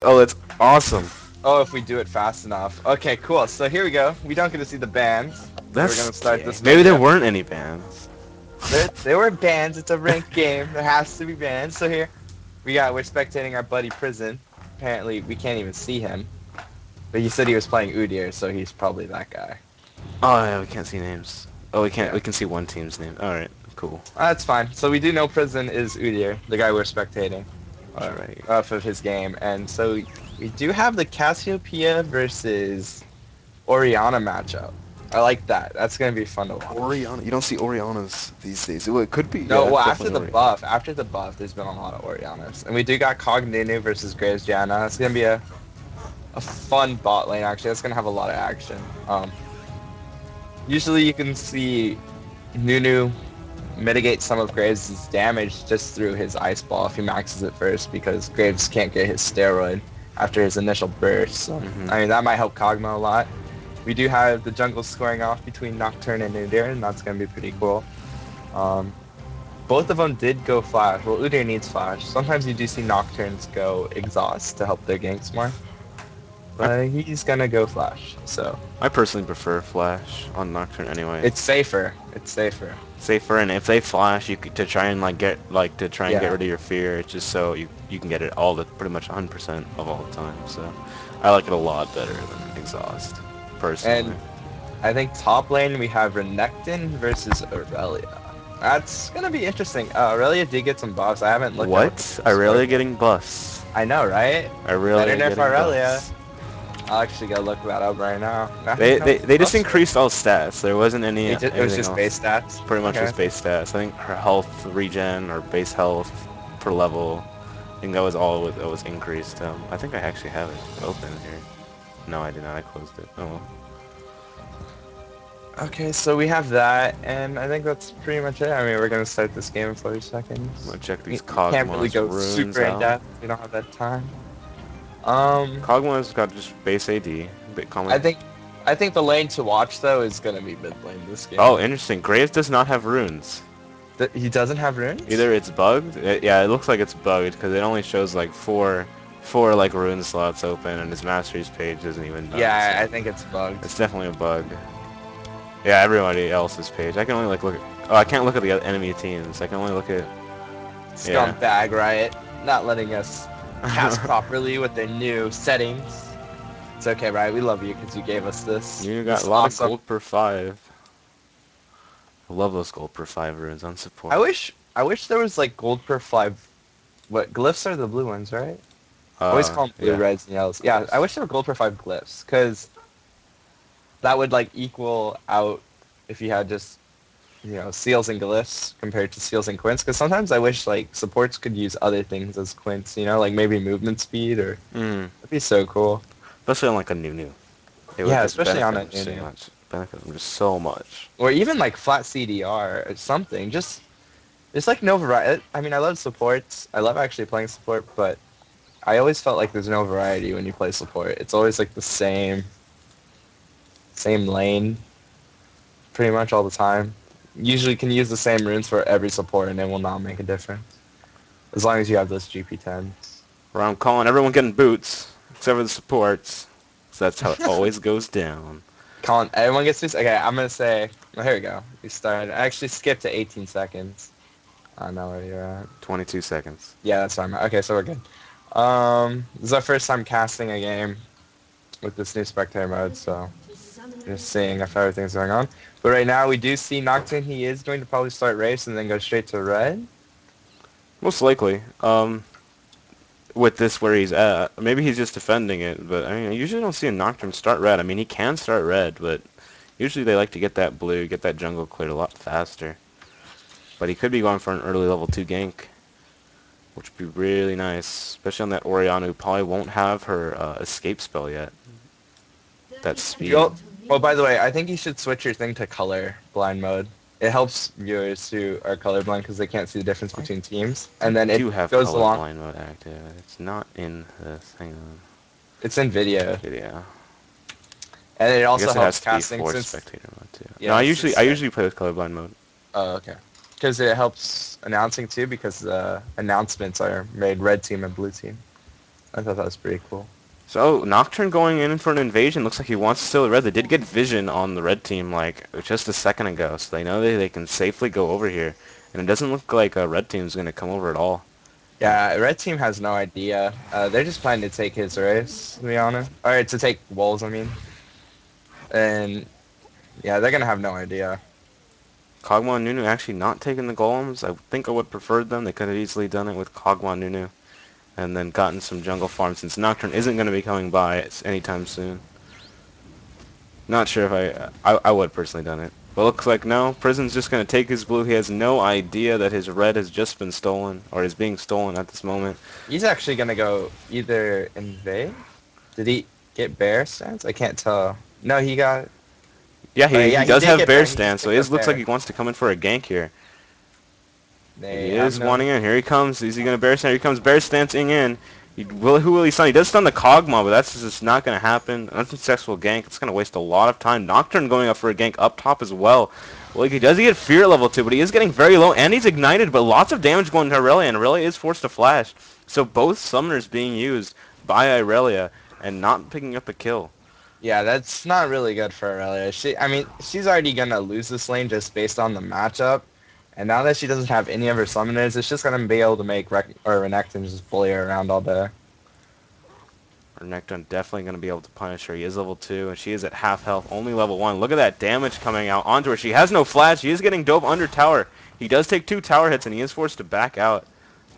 Oh, that's awesome. Oh, if we do it fast enough. Okay, cool. So here we go. We don't get to see the bands. So we're That's gonna start gay. this Maybe there game. weren't any bands. There were bands. It's a ranked game. There has to be bands. So here we're spectating our buddy Prison. Apparently we can't even see him. But he said he was playing Udyr, so he's probably that guy. Oh yeah, we can't see names. Oh, we can't. Yeah. We can see one team's name. All right, cool. That's fine. So we do know Prison is Udyr, the guy we're spectating. All right. Off of his game. And so we do have the Cassiopeia versus Oriana matchup. I like that. That's gonna be fun to watch. Oriana. You don't see Orianas these days. Well, it could be. No, yeah, well definitely Oriana. after the buff, there's been a lot of Orianas, and we do got Cogninu versus Graves Janna. It's gonna be a fun bot lane actually. It's gonna have a lot of action. Usually you can see Nunu mitigate some of Graves' damage just through his ice ball if he maxes it first, because Graves can't get his steroid after his initial burst. So I mean that might help Kog'Maw a lot. We do have the jungle scoring off between Nocturne and Udyr, and that's going to be pretty cool. Both of them did go Flash. Well, Udyr needs Flash. Sometimes you do see Nocturnes go Exhaust to help their ganks more. But he's going to go Flash, so... I personally prefer Flash on Nocturne anyway. It's safer. It's safer. Safer, and if they flash, you could, to try and get rid of your fear. It's just so you can get it pretty much 100% of all the time. So I like it a lot better than Exhaust, personally. And I think top lane we have Renekton versus Aurelia. That's gonna be interesting. Aurelia did get some buffs. I haven't looked. What? Aurelia getting buffs? I know, right? Aurelia Better nerf getting Aurelia. buffs. I'll actually go look that up right now. They just increased all stats. There wasn't any. It was just base stats. Pretty much just base stats. I think her health regen or base health per level. I think that was all that was increased. I think I actually have it open here. No, I did not. I closed it. Oh well. Okay, so we have that, and I think that's pretty much it. I mean, we're gonna start this game in 40 seconds. I'm gonna check these We can't really go runes super in out. depth. We don't have that time. Kog'Maw's got just base AD. I think the lane to watch though is gonna be mid lane this game. Oh, interesting. Graves does not have runes. He doesn't have runes? Either it's bugged. Yeah, it looks like it's bugged because it only shows like four like rune slots open, and his masteries page isn't even done. Yeah, so I think it's bugged. it's definitely a bug. Yeah, everybody else's page. I can only like look at. Oh, I can't look at the enemy teams. I can only look at. Scumbag Riot, not letting us cast properly with their new settings. It's okay, Riot. We love you because you gave us this. You got a lot of gold per 5. I love those gold per 5 runes on support. I wish there was like gold per 5. What glyphs are the blue ones, right? I always call them blue, reds, and yellows. Yeah, I wish there were gold per 5 glyphs, because that would like equal out if you had just, you know, seals and glyphs compared to seals and quints. Because sometimes I wish like supports could use other things as quints, you know, like maybe movement speed or that'd be so cool. Especially on like a new. Yeah, especially on a new. Benefit them just so much. Or even like flat CDR or something. Just like no variety. I mean, I love supports. I love actually playing support, but I always felt like there's no variety when you play support. It's always like the same lane pretty much all the time. Usually can use the same runes for every support and it will not make a difference. As long as you have those GP10s. Where I'm calling everyone getting boots, except for the supports. So that's how it always goes down. Colin, everyone gets boots? Okay, I'm going to say, well, here we go. We started. I actually skipped to 18 seconds. I know where you're at. 22 seconds. Yeah, that's fine. Okay, so we're good. This is our first time casting a game with this new spectator mode, so just seeing if everything's going on. But right now we do see Nocturne. He is going to probably start race and then go straight to red. Most likely. With this where he's at. Maybe he's just defending it, but I mean, I usually don't see a Nocturne start red. I mean, he can start red, but usually they like to get that blue, get that jungle cleared a lot faster. But he could be going for an early level 2 gank, which would be really nice, especially on that Oriana who probably won't have her escape spell yet. That speed. Oh, by the way, I think you should switch your thing to color blind mode. It helps viewers who are colorblind because they can't see the difference between teams. And then it goes along. Blind mode active. It's not in this. Hang on. It's in video. Video. And it also helps casting since spectator mode too. Yeah, no, I usually play with colorblind mode. Oh, okay. Because it helps announcing too, because the announcements are made red team and blue team. I thought that was pretty cool. So Nocturne going in for an invasion. Looks like he wants to steal the red. They did get vision on the red team like just a second ago, so they know they can safely go over here. And it doesn't look like a red team's going to come over at all. Yeah, red team has no idea. They're just planning to take his race, to be honest. Or to take Wolves, I mean. And yeah, they're gonna have no idea. Kog'Maw and Nunu actually not taking the golems. I think I would have preferred them. They could have easily done it with Kog'Maw and Nunu. And then gotten some jungle farm since Nocturne isn't going to be coming by anytime soon. Not sure if I would have personally done it. But looks like no. Prison's just going to take his blue. He has no idea that his red has just been stolen, or is being stolen at this moment. He's actually gonna go either invade. Did he get bear stance? I can't tell. No, he got. Yeah, he does did have get bear bear. stance, so it looks like he wants to come in for a gank here. They He is wanting in. Here he comes. Is he going to bear stance? Here he comes bear stancing in. Who will he stun? He does stun the Kog'Maw, but that's just not going to happen. Unsuccessful gank. It's going to waste a lot of time. Nocturne going up for a gank up top as well. Well, he does get fear level 2, but he is getting very low, and he's ignited, but lots of damage going to Irelia, and Irelia is forced to flash. So both summoners being used by Irelia and not picking up a kill. Yeah, that's not really good for Aurelia. She's already gonna lose this lane just based on the matchup. And now that she doesn't have any of her summoners, it's just gonna be able to make Renekton just bully her around all day. Renekton definitely going to be able to punish her. He is level 2, and she is at half health, only level 1. Look at that damage coming out onto her. She has no flash. She is getting dope under tower. He does take 2 tower hits, and he is forced to back out.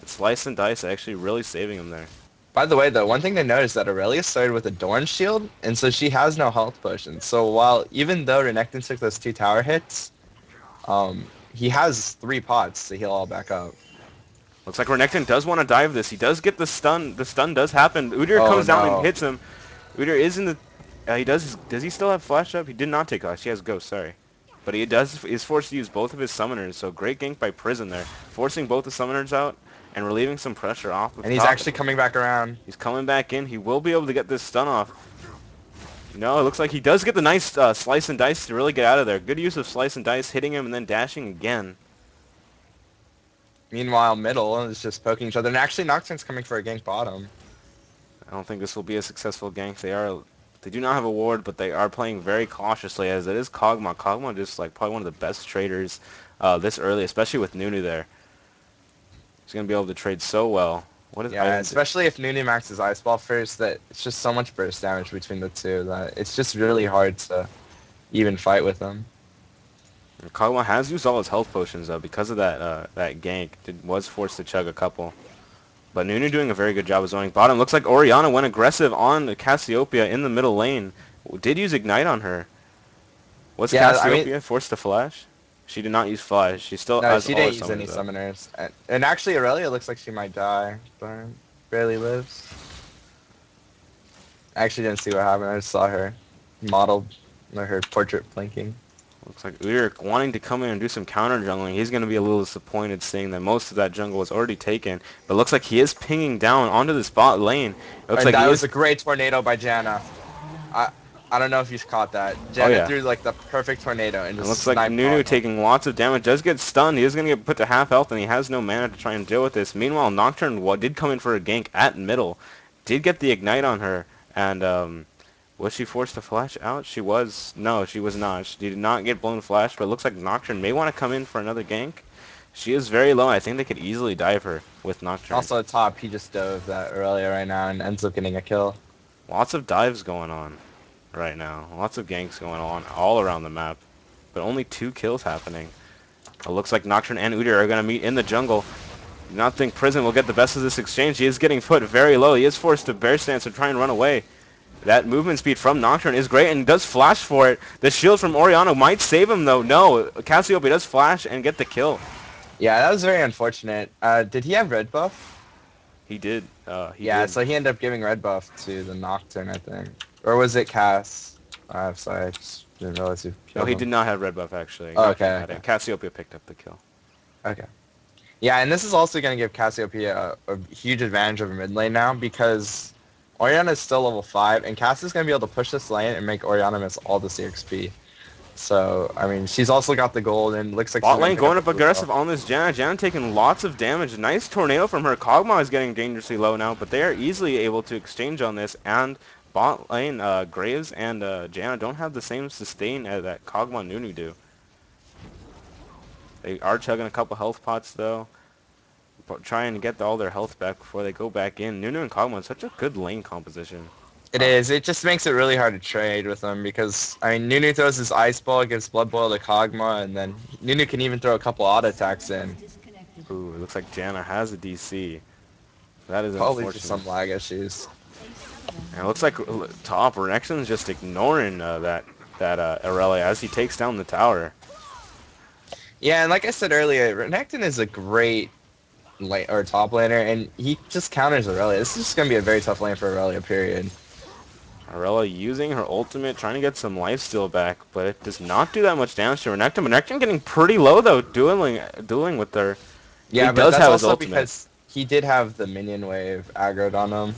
Slice and Dice actually really saving him there. By the way, though, one thing to note is that Aurelia started with a Dorn shield, and so she has no health potions. So even though Renekton took those 2 tower hits, he has 3 pots to heal all back up. Looks like Renekton does want to dive this. He does get the stun. The stun does happen. Udyr comes down and hits him. Udyr is in the... he does he still have flash up? He did not take flash. He has ghost, sorry. But he is forced to use both of his summoners, so great gank by Prison there. Forcing both the summoners out and relieving some pressure off the top. And he's actually coming back around. He's coming back in. He will be able to get this stun off. No, it looks like he does get the nice Slice and Dice to really get out of there. Good use of Slice and Dice, hitting him and then dashing again. Meanwhile, middle is just poking each other. And actually, Nocturne's coming for a gank bottom. I don't think this will be a successful gank. They do not have a ward, but they are playing very cautiously as it is Kog'Maw. Kog'Maw just like probably one of the best traders this early, especially with Nunu there. He's going to be able to trade so well. Especially if Nunu maxes Ice Ball first, that it's just so much burst damage between the two that it's just really hard to even fight with them. Kog'Maw has used all his health potions though because of that gank. Was forced to chug a couple. But Nunu doing a very good job of zoning bottom. Looks like Orianna went aggressive on Cassiopeia in the middle lane. Did use Ignite on her. Was Cassiopeia forced to flash? She did not use flash. She still has she didn't use any summoners. And actually Aurelia looks like she might die, but barely lives. I actually didn't see what happened. I just saw her modeled, her portrait blinking. Looks like Udyr wanting to come in and do some counter jungling. He's going to be a little disappointed seeing that most of that jungle was already taken. But looks like he is pinging down onto the spot lane. That was a great tornado by Janna. I don't know if you've caught that. Janna threw like the perfect tornado and just looks like Nunu taking lots of damage. Does get stunned. He is going to get put to half health and he has no mana to try and deal with this. Meanwhile, Nocturne did come in for a gank at middle. Did get the Ignite on her. And was she forced to flash out? She was. No, she was not. She did not get blown flash, but it looks like Nocturne may want to come in for another gank. She is very low. I think they could easily dive her with Nocturne. Also, top, he just dove that earlier right now and ends up getting a kill. Lots of dives going on right now. Lots of ganks going on all around the map, but only 2 kills happening. It looks like Nocturne and Udyr are going to meet in the jungle. Do not think Prison will get the best of this exchange. He is getting put very low. He is forced to bear stance and try and run away. That movement speed from Nocturne is great and does flash for it. The shield from Orianna might save him though. No, Cassiopeia does flash and get the kill. Yeah, that was very unfortunate. Did he have red buff? He did. So he ended up giving red buff to the Nocturne, I think. Or was it Cass? I'm sorry, I just didn't realize he killed he did not have red buff actually. Oh, okay. Cassiopeia picked up the kill. Okay. Yeah, and this is also going to give Cassiopeia a huge advantage over mid lane now because Orianna is still level 5, and Cass is going to be able to push this lane and make Orianna miss all the CXP. So, I mean, she's also got the gold, and looks like she's Bot going lane to pick up going the up blue as aggressive well. on this Janna. Janna taking lots of damage. Nice tornado from her. Kog'Maw is getting dangerously low now, but they are easily able to exchange on this. And bot lane, Graves and Janna don't have the same sustain that Kog'Maw and Nunu do. They are chugging a couple health pots though, trying to get all their health back before they go back in. Nunu and Kog'Maw is such a good lane composition. It is. It just makes it really hard to trade with them because, I mean, Nunu throws his Ice Ball, gives Blood Boil to Kog'Maw, and then Nunu can even throw a couple auto attacks in. Ooh, it looks like Janna has a DC. That is Probably just unfortunate. some lag issues. And it looks like top Renekton's just ignoring that Aurelia as he takes down the tower. Yeah, and like I said earlier, Renekton is a great lane or top laner, and he just counters Aurelia. This is just gonna be a very tough lane for Aurelia. Period. Aurelia using her ultimate, trying to get some lifesteal back, but it does not do that much damage to Renekton. Renekton getting pretty low though, dueling with her. He Yeah, but does that's have his also ultimate. because he did have the minion wave aggroed on him.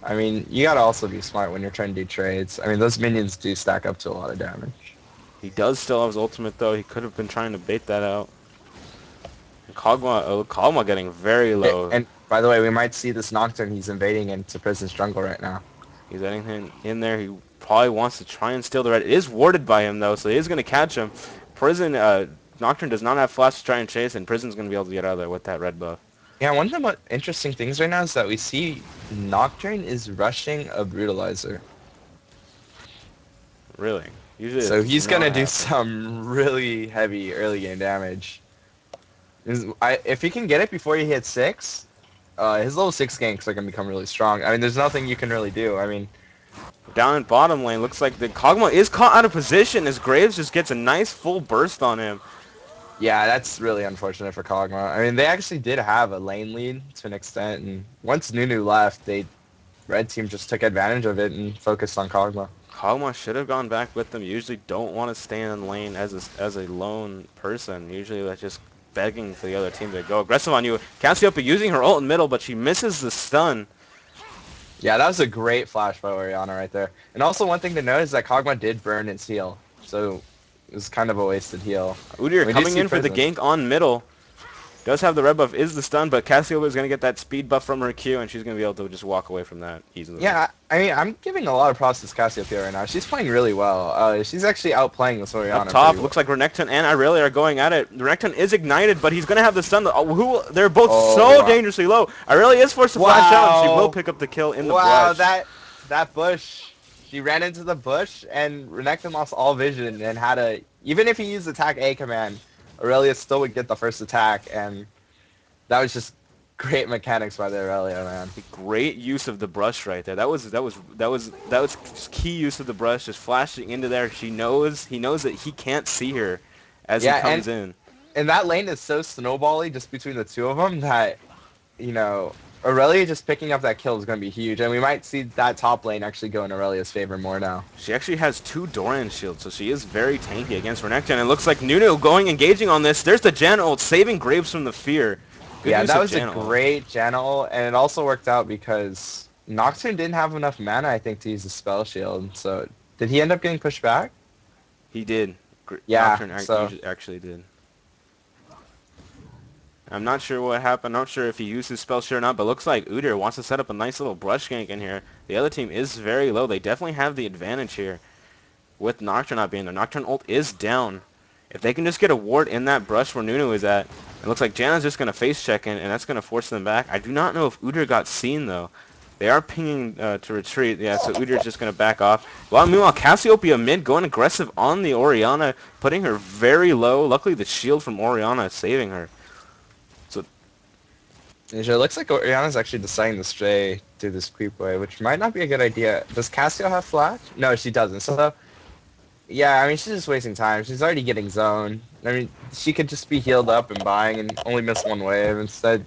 I mean, you gotta also be smart when you're trying to do trades. I mean, those minions do stack up to a lot of damage. He does still have his ultimate though. He could have been trying to bait that out. And Kog'Maw getting very low. And by the way, we might see this Nocturne. He's invading into Prison's jungle right now. He's getting him in there. He probably wants to try and steal the red. It is warded by him though, so he is going to catch him. Prison, Nocturne does not have flash to try and chase, and Prison's going to be able to get out of there with that red buff. Yeah, one of the most interesting things right now is that we see Nocturne is rushing a Brutalizer. Really. Usually So it's he's not gonna do happen. some really heavy early game damage. If he can get it before he hits 6, his level 6 ganks are gonna become really strong. I mean, there's nothing you can really do. I mean, Down in bottom lane, looks like the Kog'Maw is caught out of position as Graves just gets a nice full burst on him. yeah, that's really unfortunate for Kog'Maw. I mean, they actually did have a lane lead to an extent, and once Nunu left, red team just took advantage of it and focused on Kog'Maw. Kog'Maw should have gone back with them. Usually don't want to stay in lane as a lone person. Usually that's just begging for the other team to go aggressive on you. Cassiopeia using her ult in middle, but she misses the stun. Yeah, that was a great flash by Orianna right there. And also one thing to note is that Kog'Maw did burn its heal, so it was kind of a wasted heal. Udyr We do coming see in for the Prison. gank on middle. Does have the red buff, is the stun, but Cassiopeia is going to get that speed buff from her Q, and she's going to be able to just walk away from that easily. Yeah, I mean, I'm giving a lot of props to Cassiopeia right now. She's playing really well. She's actually outplaying this Orianna Up top, pretty looks well. like Renekton and Irelia are going at it. Renekton is ignited, but he's going to have the stun. They're both Oh, so wow. dangerously low. Irelia is forced to flash out, and she will pick up the kill in the Wow, brush. that bush. She ran into the bush, and Renekton lost all vision and had a... Even if he used attack A command, Aurelia still would get the first attack, and that was just great mechanics by the Aurelia, man. Great use of the brush right there. That was key use of the brush, just flashing into there. He knows that he can't see her as he Yeah, comes in. and that lane is so snowbally just between the two of them that, you know, Aurelia just picking up that kill is going to be huge, and we might see that top lane actually go in Aurelia's favor more now. She actually has 2 Doran shields, so she is very tanky against Renekton. It looks like Nunu engaging on this. There's the Jan ult, saving Graves from the fear. Good Yeah, use that of was a Jan ult. great Janna ult, and it also worked out because Nocturne didn't have enough mana, I think, to use the spell shield. So, did he end up getting pushed back? He did. Yeah, Nocturne so... actually did. I'm not sure what happened. I'm not sure if he used his spell share or not, but looks like Udyr wants to set up a nice little brush gank in here. The other team is very low. They definitely have the advantage here with Nocturne not being there. Nocturne ult is down. If they can just get a ward in that brush where Nunu is at, it looks like Janna's just going to face check in, and that's going to force them back. I do not know if Udyr got seen, though. They are pinging to retreat. Yeah, so Udyr's just going to back off. Well, meanwhile, Cassiopeia mid going aggressive on the Orianna, putting her very low. Luckily, the shield from Orianna is saving her. So It looks like Orianna's actually deciding to stray through this creep way, which might not be a good idea. Does Cassio have flash? No, she doesn't. So, yeah, I mean, she's just wasting time. She's already getting zoned. I mean, she could just be healed up and buying and only miss one wave. Instead,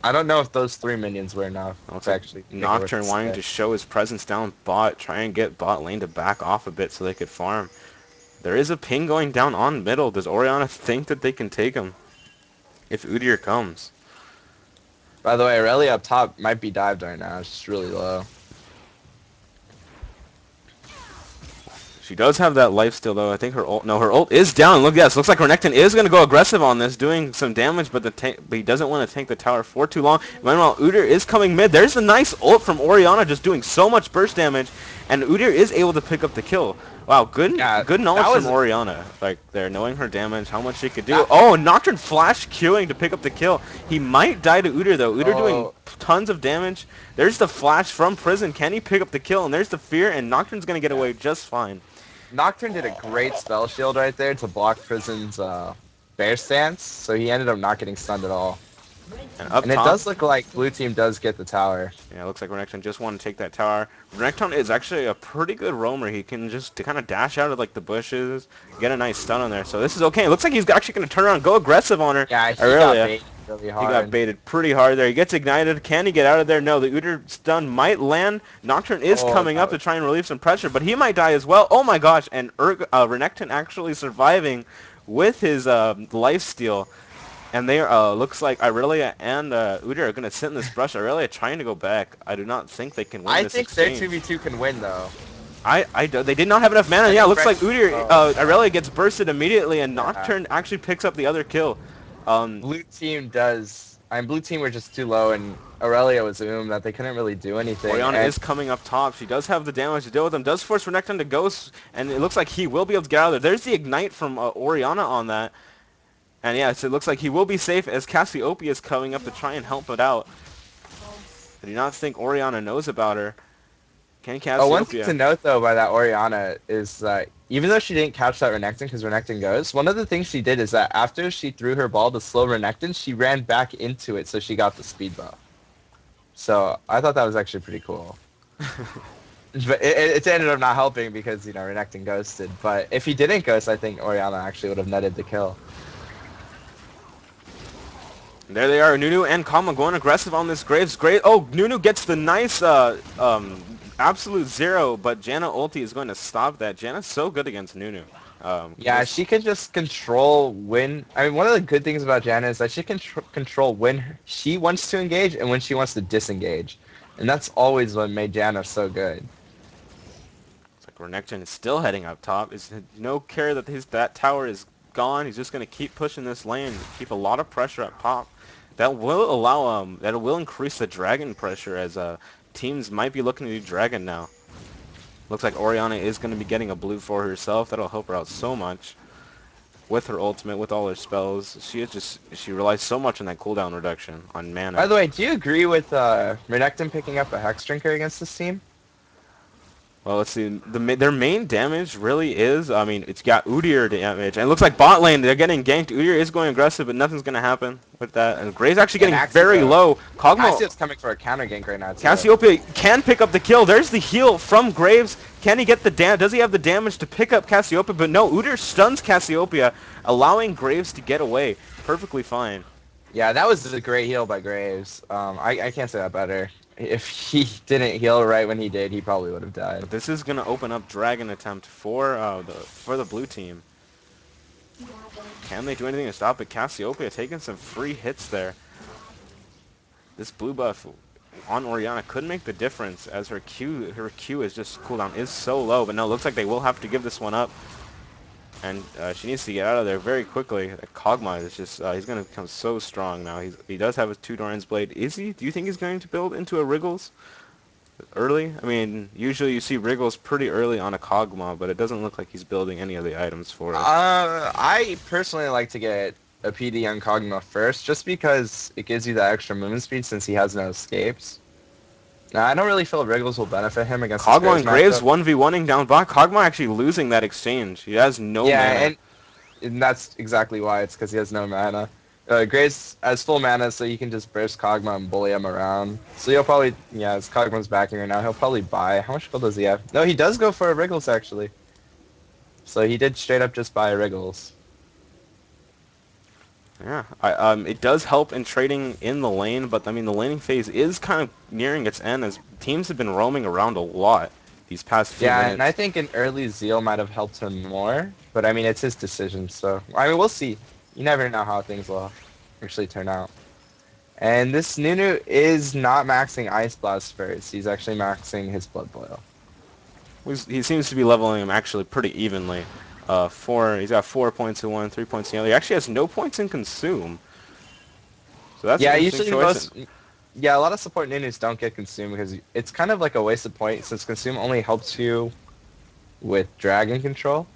I don't know if those 3 minions were enough to actually... Nocturne wanting to show his presence down bot, try and get bot lane to back off a bit so they could farm. There is a ping going down on middle. Does Orianna think that they can take him if Udyr comes? By the way, Aurelia up top might be dived right now. It's just really low. She does have that life steal though. I think her ult. No, her ult is down. Look, yes, looks like Renekton is going to go aggressive on this, doing some damage, but he doesn't want to tank the tower for too long. Meanwhile, Udyr is coming mid. There's a nice ult from Orianna, just doing so much burst damage, and Udyr is able to pick up the kill. Wow, good knowledge from Orianna. Like they're knowing her damage, how much she could do. Oh, Nocturne flash queuing to pick up the kill. He might die to Udyr though. Udyr doing tons of damage. There's the flash from Prison. Can he pick up the kill? And there's the fear, and Nocturne's going to get away just fine. Nocturne did a great spell shield right there to block Prison's bear stance, so he ended up not getting stunned at all. And it does look like blue team does get the tower. Yeah, it looks like Renekton just want to take that tower. Renekton is actually a pretty good roamer. He can just kind of dash out of like the bushes, get a nice stun on there. So this is okay. It looks like he's actually going to turn around and go aggressive on her. Yeah, he got baited really hard. He got baited pretty hard there. He gets ignited. Can he get out of there? No, the Udyr stun might land. Nocturne is coming up to try and relieve some pressure, but he might die as well. Oh my gosh, and Renekton actually surviving with his lifesteal. And they looks like Irelia and Udyr are going to sit in this brush. Irelia trying to go back. I do not think they can win this exchange. Their 2v2 can win, though. They did not have enough mana. Yeah, looks like Udyr, Irelia gets bursted immediately, and Nocturne actually picks up the other kill. Blue team does... blue team were just too low, and Irelia was zoomed that they couldn't really do anything. Orianna is coming up top. She does have the damage to deal with them. Does force Renekton to ghost, and it looks like he will be able to get out of there. There's the ignite from Orianna on that. And yeah, so it looks like he will be safe as Cassiopeia is coming up to try and help it out. I do not think Orianna knows about her. Can Cassiopeia... one thing to note, though, by that Orianna is that even though she didn't catch that Renekton because Renekton goes, one of the things she did is that after she threw her ball to slow Renekton, she ran back into it, so she got the speed buff. So I thought that was actually pretty cool. But it ended up not helping because, you know, Renekton ghosted. But if he didn't ghost, I think Orianna actually would have netted the kill. There they are, Nunu and Kama going aggressive on this Graves. Oh, Nunu gets the nice absolute zero, but Janna ulti is going to stop that. Janna's so good against Nunu. Yeah, she can just control when... one of the good things about Janna is that she can control when she wants to engage and when she wants to disengage. And that's always what made Janna so good. It's like Renekton is still heading up top. Is no care that that tower is gone. He's just going to keep pushing this lane, keep a lot of pressure up top. That will allow that will increase the dragon pressure as teams might be looking to do dragon now. Looks like Orianna is going to be getting a blue for herself. That'll help her out so much with her ultimate, with all her spells. She relies so much on that cooldown reduction on mana. By the way, do you agree with Renekton picking up a Hex Drinker against this team? Well, let's see. Their main damage really is, it's got Udyr damage. And it looks like bot lane, they're getting ganked. Udyr is going aggressive, but nothing's going to happen with that. And Gray's actually getting very low. Axio's coming for a counter gank right now, too. Cassiopeia can pick up the kill. There's the heal from Graves. Can he get the damage? Does he have the damage to pick up Cassiopeia? But no, Udyr stuns Cassiopeia, allowing Graves to get away. Perfectly fine. Yeah, that was a great heal by Graves. I can't say that better. If he didn't heal right when he did, he probably would have died. But this is going to open up Dragon attempt for the blue team. Can they do anything to stop it? Cassiopeia taking some free hits there. This blue buff on Orianna could make the difference as her Q is just cooldown is so low. But no, it looks like they will have to give this one up. And she needs to get out of there very quickly. Kog'Maw is just, he's going to become so strong now. He does have his 2 Doran's Blade. Is he? Do you think he's going to build into a Wriggles early? Usually you see Wriggles pretty early on a Kog'Maw, but it doesn't look like he's building any of the items for it. I personally like to get a PD on Kog'Maw first, just because it gives you that extra movement speed since he has no escapes. Now, I don't really feel Wriggles will benefit him against Kog'Maw and Graves 1v1ing down bot. Kog'Maw actually losing that exchange. He has no mana. Yeah, and that's exactly why. It's because he has no mana. Graves has full mana, so you can just burst Kog'Maw and bully him around. So you'll probably, as Kog'Maw's backing right now, he'll probably buy. How much gold does he have? No, he does go for a Wriggles, actually. So he did straight up just buy a Wriggles. Yeah, it does help in trading in the lane, but the laning phase is kind of nearing its end as teams have been roaming around a lot these past few minutes. Yeah, and I think an early Zeal might have helped him more, but it's his decision, so we'll see. You never know how things will actually turn out. And this Nunu is not maxing Ice Blast first. He's actually maxing his Blood Boil. He seems to be leveling him actually pretty evenly. He's got 4 points in one, 3 points in the other. He actually has no points in consume. So that's an Yeah, interesting usually choice. yeah, a lot of support Nunus don't get consume because it's kind of like a waste of points since consume only helps you with dragon control.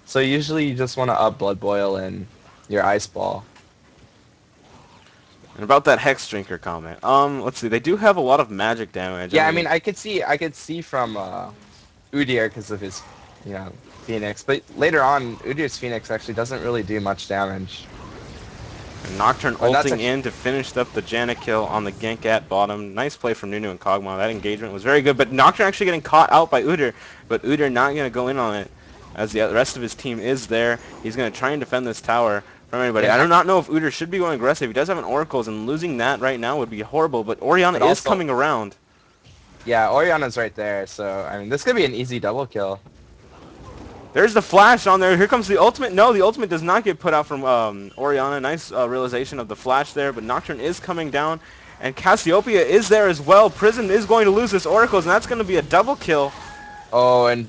So usually you just want to up blood boil and your ice ball. And about that Hex Drinker comment. Let's see. They do have a lot of magic damage. Yeah, I mean, I could see from Udyr because of his, Phoenix. But later on, Udyr's Phoenix actually doesn't really do much damage. And Nocturne But that's ulting in to finish up the Janet kill on the gank at bottom. Nice play from Nunu and Kog'Maw. That engagement was very good. But Nocturne actually getting caught out by Udyr. But Udyr not going to go in on it as the rest of his team is there. He's going to try and defend this tower from anybody. I do not know if Udyr should be going aggressive. He does have an Oracles, and losing that right now would be horrible. But Orianna is coming around. Yeah, Orianna's right there. So, I mean, this could be an easy double kill. There's the flash on there. Here comes the ultimate. No, the ultimate does not get put out from Orianna. Nice realization of the flash there, but Nocturne is coming down, and Cassiopeia is there as well. Prison is going to lose this Oracles, and that's going to be a double kill. Oh, and,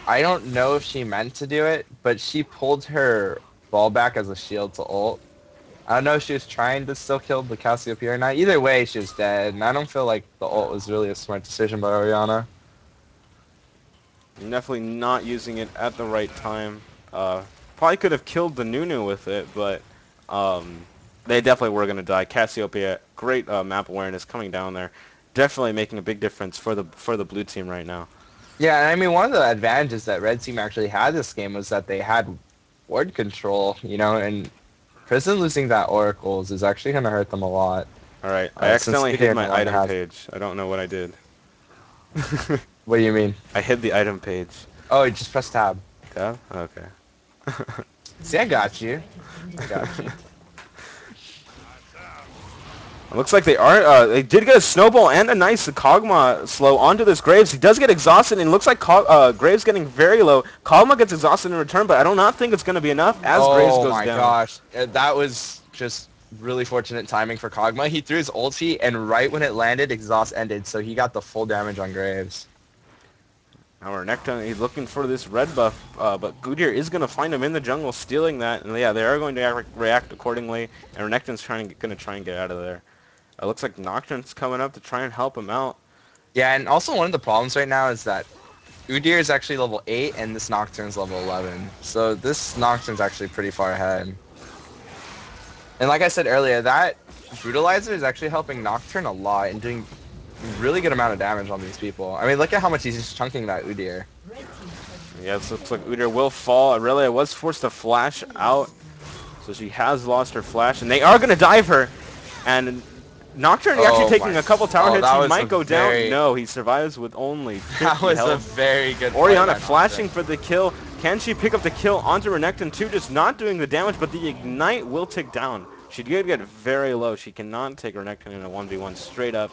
I don't know if she meant to do it, but she pulled her ball back as a shield to ult. I don't know if she was trying to still kill the Cassiopeia or not. Either way, she was dead, and I don't feel like the ult was really a smart decision by Orianna. Definitely not using it at the right time. Probably could have killed the Nunu with it, but they definitely were going to die. Cassiopeia, great map awareness coming down there. Definitely making a big difference for the blue team right now. Yeah, and I mean, one of the advantages that Red Team actually had this game was that they had ward control, and Prison losing that Oracles is actually going to hurt them a lot. Alright, I accidentally hit my item page. I don't know what I did. What do you mean? I hit the item page. Oh, you just press tab. Tab? Okay. See, I got you. I got you. It looks like they did get a snowball and a nice Kog'Maw slow onto this Graves. He does get exhausted, and it looks like Graves getting very low. Kog'Maw gets exhausted in return, but I do not think it's going to be enough as Graves goes down. Oh my gosh. That was just really fortunate timing for Kog'Maw. He threw his ulti, and right when it landed, exhaust ended, so he got the full damage on Graves. Now Renekton, he's looking for this red buff, but Udyr is going to find him in the jungle, stealing that, and yeah, they are going to react accordingly, and Renekton's going to try and get out of there. It looks like Nocturne's coming up to try and help him out. Yeah, and also one of the problems right now is that Udyr is actually level 8, and this Nocturne's level 11. So this Nocturne's actually pretty far ahead. And like I said earlier, that Brutalizer is actually helping Nocturne a lot and doing a really good amount of damage on these people. I mean, look at how much he's just chunking that Udyr. Yeah, it looks like Udyr will fall. Aurelia was forced to flash out, so she has lost her flash, and they are going to dive her. And Nocturne actually taking a couple tower hits. He might go down. No, he survives with only 50 That was health. a very good Orianna flashing for the kill. Can she pick up the kill onto Renekton too? Just not doing the damage, but the Ignite will tick down. She did get very low. She cannot take Renekton in a 1v1 straight up.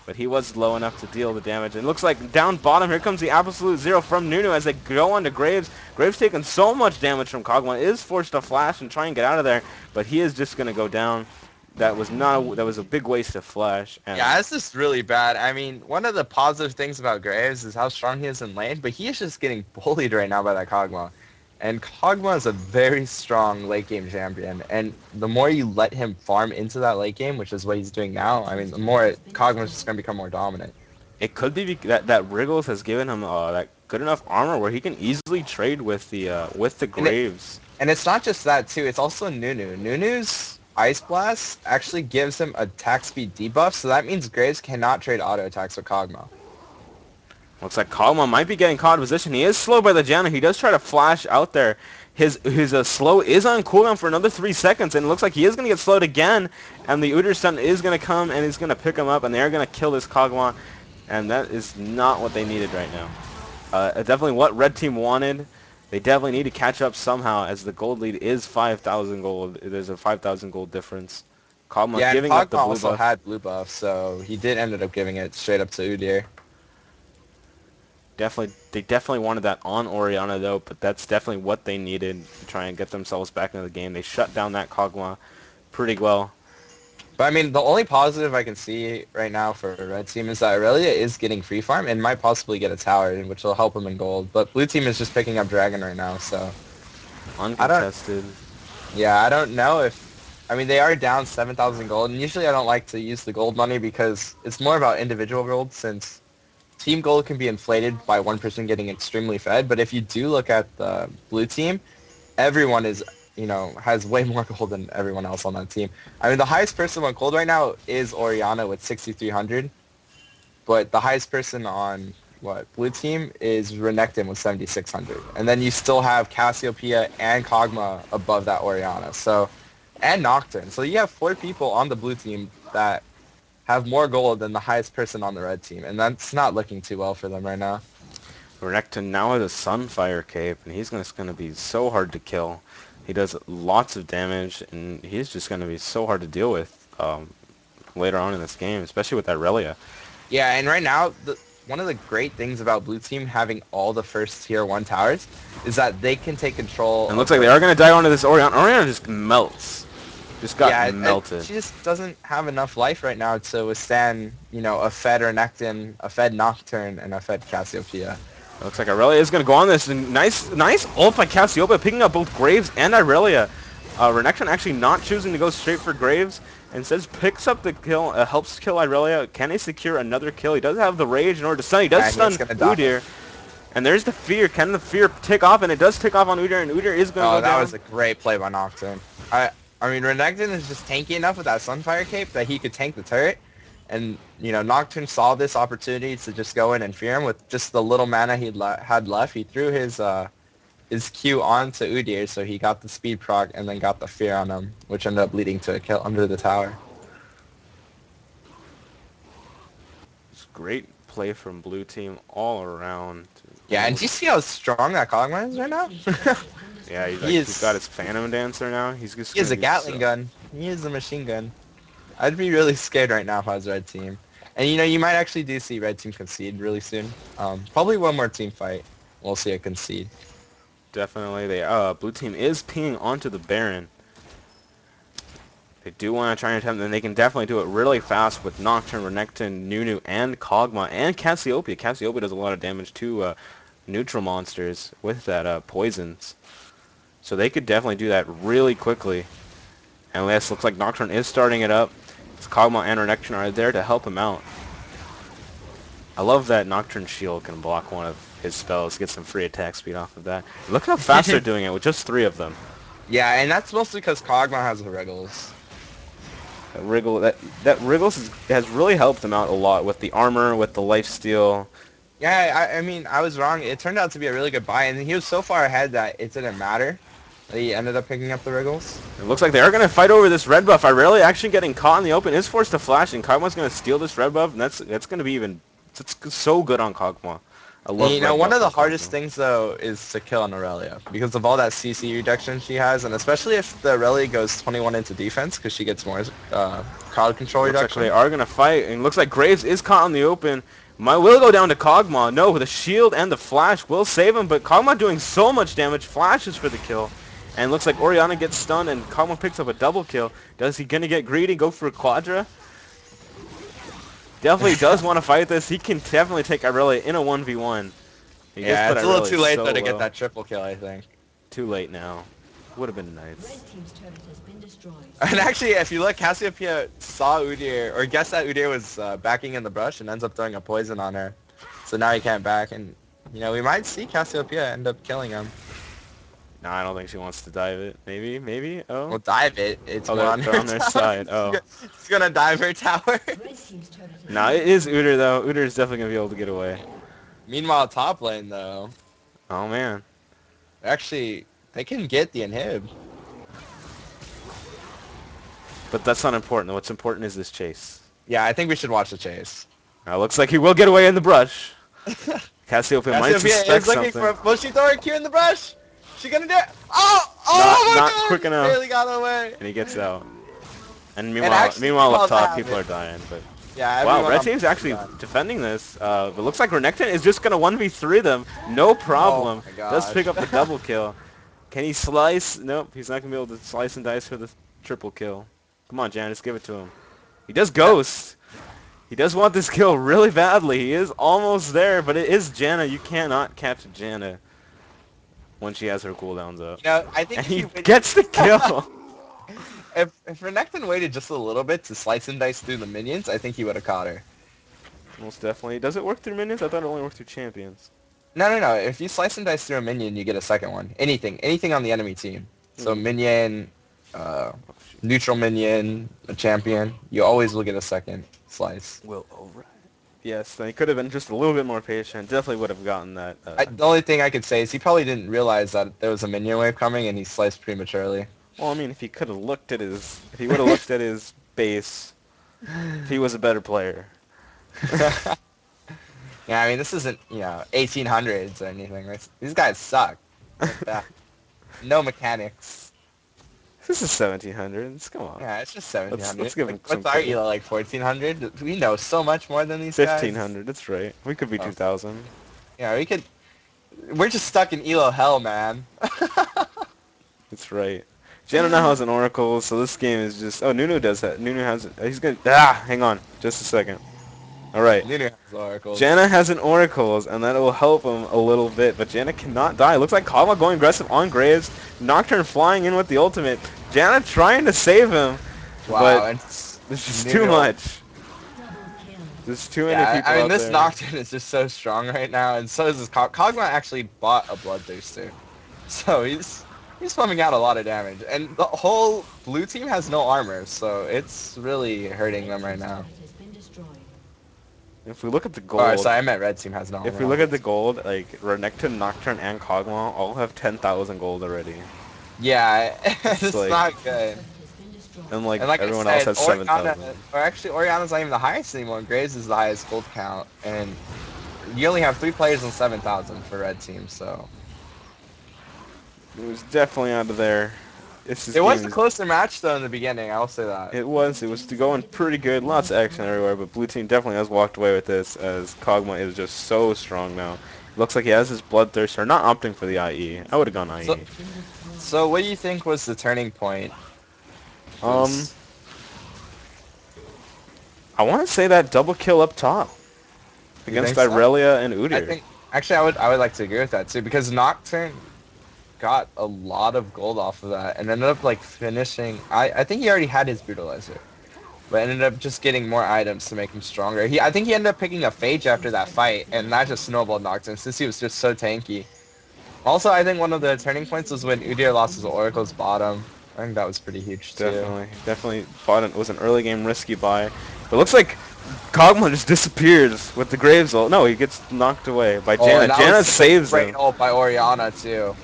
But he was low enough to deal the damage. And it looks like down bottom, here comes the absolute zero from Nunu as they go on to Graves. Graves taking so much damage from Kog'Maw, is forced to flash and try and get out of there, but he is just going to go down. That was a big waste of flash. And yeah, this is really bad. I mean, one of the positive things about Graves is how strong he is in lane, but he is just getting bullied right now by that Kog'Maw. And Kog'Maw is a very strong late game champion, and the more you let him farm into that late game, which is what he's doing now, I mean, the more Kog'Maw is just going to become more dominant. It could be that Wriggles has given him that good enough armor where he can easily trade with the Graves. And it's not just that too; it's also Nunu. Nunu's Ice Blast actually gives him attack speed debuff, so that means Graves cannot trade auto attacks with Kog'Maw. Looks like Kog'Maw might be getting caught in position. He is slowed by the Janna. He does try to flash out there. His slow is on cooldown for another 3 seconds, and it looks like he is going to get slowed again. And the Udyr stun is going to come, and he's going to pick him up, and they are going to kill this Kog'Maw. And that is not what they needed right now. Definitely what Red Team wanted. They definitely need to catch up somehow, as the gold lead is 5,000 gold. There's a 5,000 gold difference. Kog'Maw giving up the blue buff. also had blue buff, so he did end up giving it straight up to Udyr. They definitely wanted that on Orianna though, but that's definitely what they needed to try and get themselves back into the game. They shut down that Kog'Maw pretty well. But I mean, the only positive I can see right now for red team is that Aurelia is getting free farm and might possibly get a tower, which will help him in gold. But blue team is just picking up dragon right now, so I don't. Uncontested. Yeah, I don't know if. I mean, they are down 7,000 gold, and usually I don't like to use the gold money because it's more about individual gold since team gold can be inflated by one person getting extremely fed. But if you do look at the blue team, everyone is, has way more gold than everyone else on that team. I mean, the highest person on gold right now is Oriana with 6,300, but the highest person on blue team is Renekton with 7,600, and then you still have Cassiopeia and Kog'Maw above that Oriana. So, and Nocturne. So you have 4 people on the blue team that have more gold than the highest person on the red team, and that's not looking too well for them right now. Renekton now has a Sunfire cape, and he's just going to be so hard to kill. He does lots of damage, and he's just going to be so hard to deal with later on in this game, especially with that Relia. Yeah, and right now, one of the great things about blue team having all the first tier 1 towers is that they can take control. And it looks like they are going to die onto this Oriana. Oriana just melts. Just got melted. She just doesn't have enough life right now to withstand, a fed Renekton, a fed Nocturne, and a fed Cassiopeia. Looks like Irelia is going to go on this. And nice ult by Cassiopeia, picking up both Graves and Irelia. Renekton actually not choosing to go straight for Graves. And says picks up the kill, helps kill Irelia. Can he secure another kill? He does have the rage in order to stun. He does stun Udyr. And there's the fear. Can the fear tick off? And it does tick off on Udyr, and Udyr is going to go down. Oh, that was a great play by Nocturne. I mean, Renekton is just tanky enough with that Sunfire cape that he could tank the turret. And, Nocturne saw this opportunity to just go in and fear him with just the little mana he had left. He threw his Q onto Udyr, so he got the speed proc and then got the fear on him, which ended up leading to a kill under the tower. It's great play from blue team all around. Yeah, and do you see how strong that Kog'Maw is right now? Yeah, he's got his Phantom Dancer now. He is a Gatling gun. He is a machine gun. I'd be really scared right now if I was red team. And you might actually do see red team concede really soon. Probably one more team fight. We'll see a concede. Definitely. Blue team is pinging onto the Baron. They do want to try and attempt, and they can definitely do it really fast with Nocturne, Renekton, Nunu, and Kog'Maw, and Cassiopeia. Cassiopeia does a lot of damage to neutral monsters with that poisons. So they could definitely do that really quickly. And this looks like Nocturne is starting it up. It's Kog'Maw and Renekton are there to help him out. I love that Nocturne shield can block one of his spells, get some free attack speed off of that. Look how fast they're doing it with just 3 of them. Yeah, and that's mostly because Kog'Maw has the Wriggles. That Wriggles has really helped him out a lot with the armor, with the lifesteal. Yeah, I mean, I was wrong. It turned out to be a really good buy, and he was so far ahead that it didn't matter. He ended up picking up the Wriggles. It looks like they are going to fight over this red buff. Irelia actually getting caught in the open is forced to flash, and Kog'Maw's going to steal this red buff, and that's going to be it's so good on Kog'Maw. I love one of the hardest things, though, is to kill an Aurelia because of all that CC reduction she has, and especially if the Aurelia goes 21 into defense because she gets more crowd control reduction. They are going to fight, and it looks like Graves is caught in the open. Will go down to Kog'Maw. No, the shield and the flash will save him, but Kog'Maw doing so much damage. Flashes for the kill. And looks like Oriana gets stunned, and Kog'Maw picks up a double kill. Does he gonna get greedy, go for a Quadra? Definitely does want to fight this. He can definitely take Irelia in a 1v1. Yeah, it's a little too late though to get that triple kill, I think. Too late now. Would have been nice. Red team's turret has been destroyed. And actually, if you look, Cassiopeia saw Udyr, or guessed that Udyr was backing in the brush and ends up throwing a poison on her. So now he can't back, and we might see Cassiopeia end up killing him. No, I don't think she wants to dive it. Maybe. Oh. Well, dive it. It's they're on their side. Oh. She's gonna dive her tower. No, it is Udyr though. Udyr is definitely gonna be able to get away. Meanwhile, top lane though. Oh man. Actually, they can get the inhib. But that's not important. What's important is this chase. Yeah, I think we should watch the chase. Looks like he will get away in the brush. Cassiopeia might suspect something. Will she throw her Q in the brush? She gonna do it? Oh not my God! quick enough. Barely got away. And he gets out. And meanwhile up top, people are dying. But yeah, wow, red team's actually defending this. But looks like Renekton is just gonna 1v3 them, no problem. Does pick up the double kill. Can he slice? Nope, he's not gonna be able to slice and dice for the triple kill. Come on, Jan, just give it to him. He does Ghost. He does want this kill really badly. He is almost there, but it is Janna. You cannot catch Janna when she has her cooldowns up. You know, I think And if he you waited, gets the kill. if Renekton waited just a little bit to slice and dice through the minions, I think he would have caught her. Most definitely. Does it work through minions? I thought it only worked through champions. No. If you slice and dice through a minion, you get a second one. Anything on the enemy team. So minion, Oh, shoot. neutral minion, a champion. You always will get a second slice. Will override. Yes, they could have been just a little bit more patient. Definitely would have gotten that. The only thing I could say is he probably didn't realize that there was a minion wave coming, and he sliced prematurely. Well, I mean, if he could have looked at his, if he would have looked at his base, if he was a better player. Yeah, I mean, this isn't, 1800s or anything. These guys suck. Like that. No mechanics. This is 1700s. Come on. Yeah, it's just 1700. Let's give him some What's our credit. elo, like 1400? We know so much more than these guys. 1500. That's right. We could be 2000. Yeah, we could... We're just stuck in elo hell, man. That's right. Janna now has an Oracle, so this game is just... Oh, Nunu does that. Nunu has it. He's gonna... Ah! Hang on. Just a second. Alright. Nunu has oracles. Janna has an Oracles, and that will help him a little bit, but Janna cannot die. Looks like Kagma going aggressive on Graves. Nocturne flying in with the ultimate. Janna trying to save him, Wow, but and this is Nunu- too much. Double kill. There's too many Yeah, people I mean, out this there. Nocturne is just so strong right now, and so is this Kog'Maw actually bought a Bloodthirster. So he's pumping out a lot of damage. And the whole blue team has no armor, so it's really hurting them right now. Has been destroyed. If we look at the gold, Oh, sorry, I meant red team has no armor. if we look at the gold, like Renekton, Nocturne, and Kagma all have 10,000 gold already, Yeah, it's like- not good. Has been destroyed. and like, And like everyone I else said, has 7,000. or actually Oriana's not even the highest anymore. Graves is the highest gold count, and you only have 3 players on 7,000 for red team, so... It was definitely out of there. It was a closer match though in the beginning, I'll say that. It was going pretty good. Lots of action everywhere, but blue team definitely has walked away with this as Kog'Maw is just so strong now. Looks like he has his Bloodthirster, not opting for the IE. I would have gone IE. So what do you think was the turning point? I want to say that double kill up top You against think so? Irelia and Udyr. I think actually I would like to agree with that too, because Nocturne got a lot of gold off of that and ended up like finishing. I think he already had his brutalizer, but ended up just getting more items to make him stronger. I think he ended up picking a Phage after that fight, and that just snowballed Nocturne since he was just so tanky. Also, I think one of the turning points was when Udyr lost his Oracle's bottom. I think that was pretty huge too. Definitely bought it. Was an early game risky buy. But it looks like Kog'Maw just disappears with the Graves ult. No, he gets knocked away by Oh, Janna. and that Janna was saves great him. ult by Oriana too.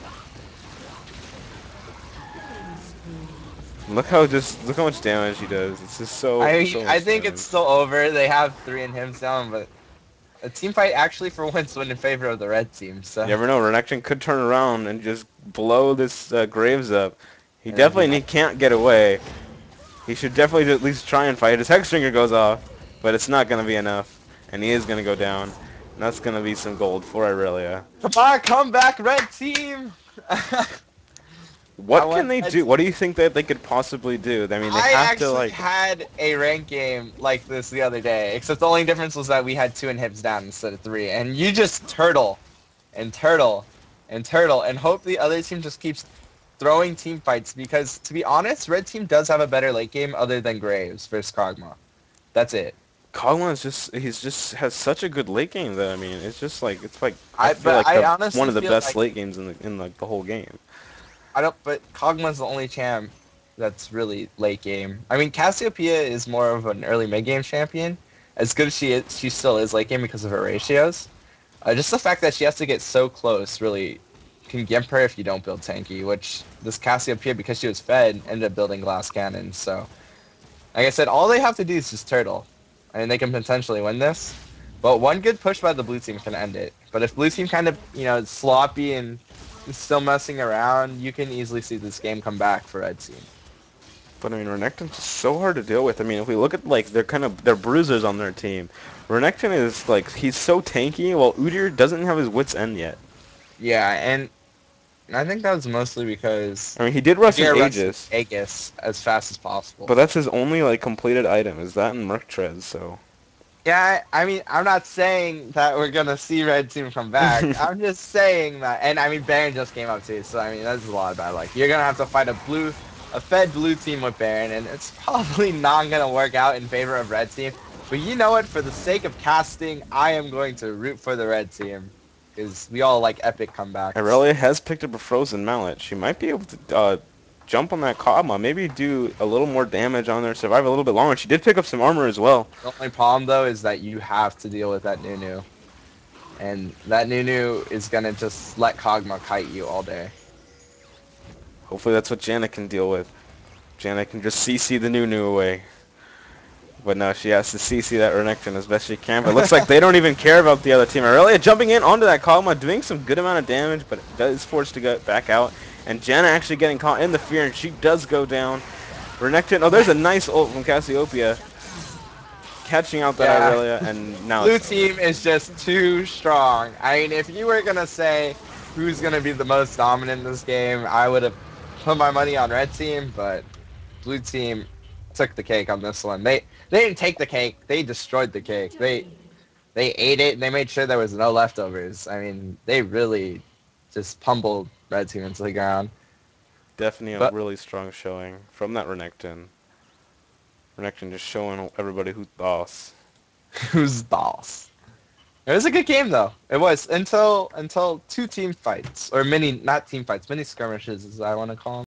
Look how much damage he does. It's just so. I so I much think damage. it's still over. They have 3 in him down, but a team fight actually for once went in favor of the red team. So You never know. Renekton could turn around and just blow this Graves up. He definitely can't get away. He should definitely at least try and fight. His Hexstringer goes off, but it's not going to be enough. And he is going to go down. And that's going to be some gold for Irelia. come on, come back, red team! What can they do? What do you think that they could possibly do? I mean, they I have actually to, like... had a rank game like this the other day, except the only difference was that we had 2 inhibs down instead of 3, and you just turtle, and turtle, and turtle, and hope the other team just keeps throwing team fights, because, to be honest, red team does have a better late game other than Graves versus Kog'Maw. That's it. Kog'Maw is has such a good late game that, I mean, it's like I feel but like I honestly one of the feel best like- late games in like the whole game. But Kog'Maw's the only champ that's really late game. I mean, Cassiopeia is more of an early mid game champion. As good as she is, she still is late game because of her ratios. Just the fact that she has to get so close really can gimp her if you don't build tanky, which this Cassiopeia, because she was fed, ended up building glass cannons. So, like I said, all they have to do is just turtle. I mean, they can potentially win this. But one good push by the blue team can end it. But if blue team kind of, is sloppy and still messing around, you can easily see this game come back for red team. But I mean, Renekton's just so hard to deal with. I mean, if we look at like they're bruisers on their team. Renekton is like he's so tanky, while Udyr doesn't have his wits end yet. Yeah, and I think that was mostly because I mean, he did rush an Jair rushed Aegis, Aegis as fast as possible. but that's his only like completed item. Is that in Merc Treads? So. Yeah, I mean, I'm not saying that we're gonna see Red Team come back. I'm just saying that, and I mean, Baron just came up too, so I mean, that's a lot of bad luck. You're gonna have to fight a fed blue team with Baron, and it's probably not gonna work out in favor of Red Team. But you know what? For the sake of casting, I am going to root for the Red Team, because we all like epic comebacks. Aurelia has picked up a frozen mallet. She might be able to jump on that Kama, maybe do a little more damage on there, survive a little bit longer. She did pick up some armor as well. The only problem though is that you have to deal with that Nunu. And that Nunu is gonna just let Kog'Maw kite you all day. Hopefully that's what Janet can deal with. Janet can just CC the Nunu away. But no, she has to CC that Renekton as best she can. But it looks like they don't even care about the other team. Aurelia jumping in onto that Kog'Maw, doing some good amount of damage, but is forced to go back out. And Janet actually getting caught in the fear, and she does go down. Renekton, oh, there's a nice ult from Cassiopeia. Catching out that Aurelia, and now Blue team is just too strong. I mean, if you were going to say who's going to be the most dominant in this game, I would have put my money on Red team, but Blue team took the cake on this one. They didn't take the cake. They destroyed the cake. They ate it, and they made sure there was no leftovers. I mean, they really just pummeled Red team into the ground. Definitely a But really strong showing from that Renekton. Renekton just showing everybody who's boss. who's boss? It was a good game though. It was until two team fights or mini not team fights, mini skirmishes as I want to call them.